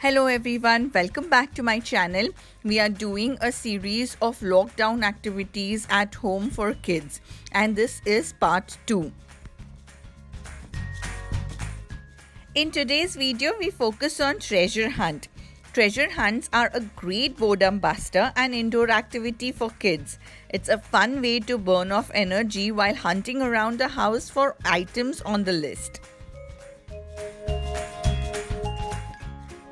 Hello everyone, welcome back to my channel. We are doing a series of lockdown activities at home for kids, and this is part 2. In today's video, we focus on treasure hunt. Treasure hunts are a great boredom buster and indoor activity for kids. It's a fun way to burn off energy while hunting around the house for items on the list.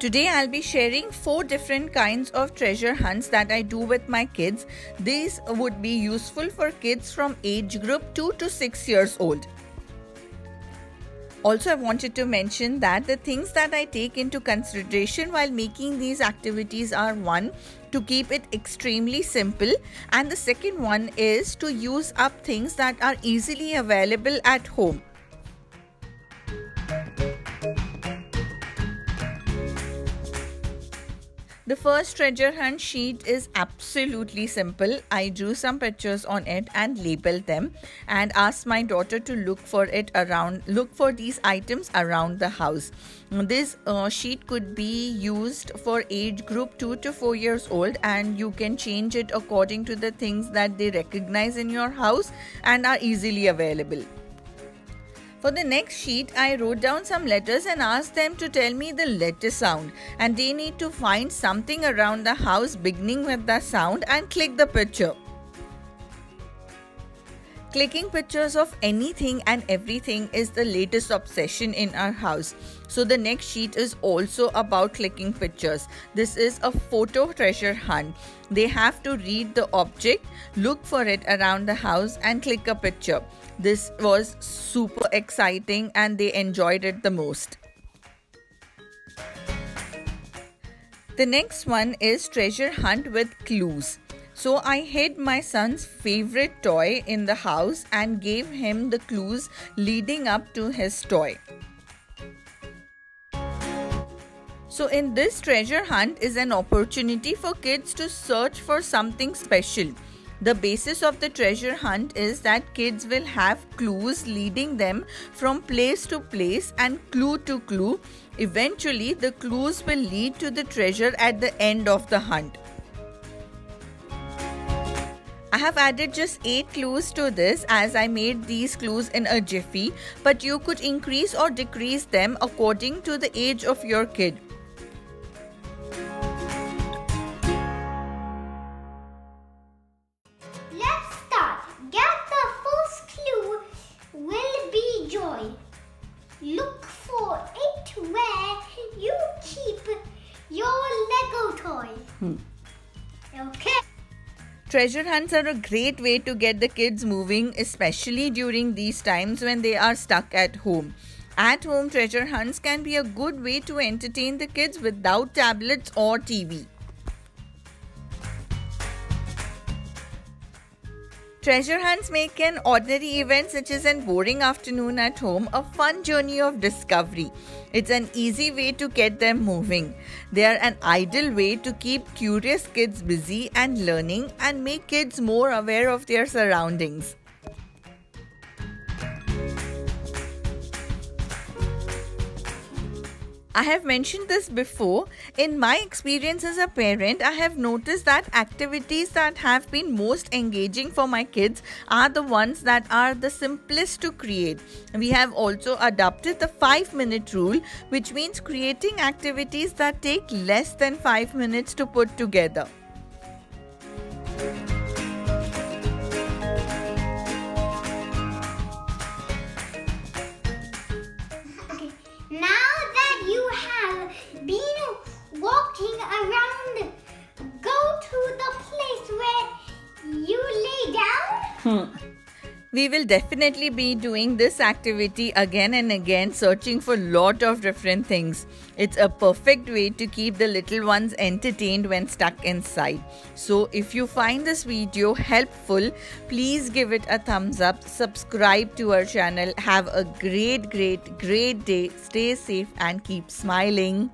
Today I'll be sharing 4 different kinds of treasure hunts that I do with my kids. These would be useful for kids from age group 2 to 6 years old. Also, I wanted to mention that the things that I take into consideration while making these activities are: 1, to keep it extremely simple, and the second one is to use up things that are easily available at home. The first treasure hunt sheet is absolutely simple. I drew some pictures on it and labeled them and asked my daughter to look for these items around the house. This sheet could be used for age group 2 to 4 years old, and you can change it according to the things that they recognize in your house and are easily available. For the next sheet, I wrote down some letters and asked them to tell me the letter sound, and they need to find something around the house beginning with the sound and click the picture. Clicking pictures of anything and everything is the latest obsession in our house. So the next sheet is also about clicking pictures. This is a photo treasure hunt. They have to read the object, look for it around the house and click a picture. This was super exciting and they enjoyed it the most. The next one is treasure hunt with clues. So I hid my son's favorite toy in the house and gave him the clues leading up to his toy. So in this treasure hunt is an opportunity for kids to search for something special. The basis of the treasure hunt is that kids will have clues leading them from place to place and clue to clue. Eventually, the clues will lead to the treasure at the end of the hunt. I have added just 8 clues to this as I made these clues in a jiffy, but you could increase or decrease them according to the age of your kid. Let's start. Get the first clue will be joy. Look for it where you keep your Lego toy. Okay. Treasure hunts are a great way to get the kids moving, especially during these times when they are stuck at home. At home treasure hunts can be a good way to entertain the kids without tablets or TV. Treasure hunts make an ordinary event such as a boring afternoon at home a fun journey of discovery. It's an easy way to get them moving. They are an ideal way to keep curious kids busy and learning and make kids more aware of their surroundings. I have mentioned this before. In my experience as a parent, I have noticed that activities that have been most engaging for my kids are the ones that are the simplest to create. We have also adopted the 5-minute rule, which means creating activities that take less than 5 minutes to put together. Walking around, go to the place where you lay down. We will definitely be doing this activity again and again, searching for a lot of different things. It's a perfect way to keep the little ones entertained when stuck inside. So if you find this video helpful, please give it a thumbs up, subscribe to our channel. Have a great day. Stay safe and keep smiling.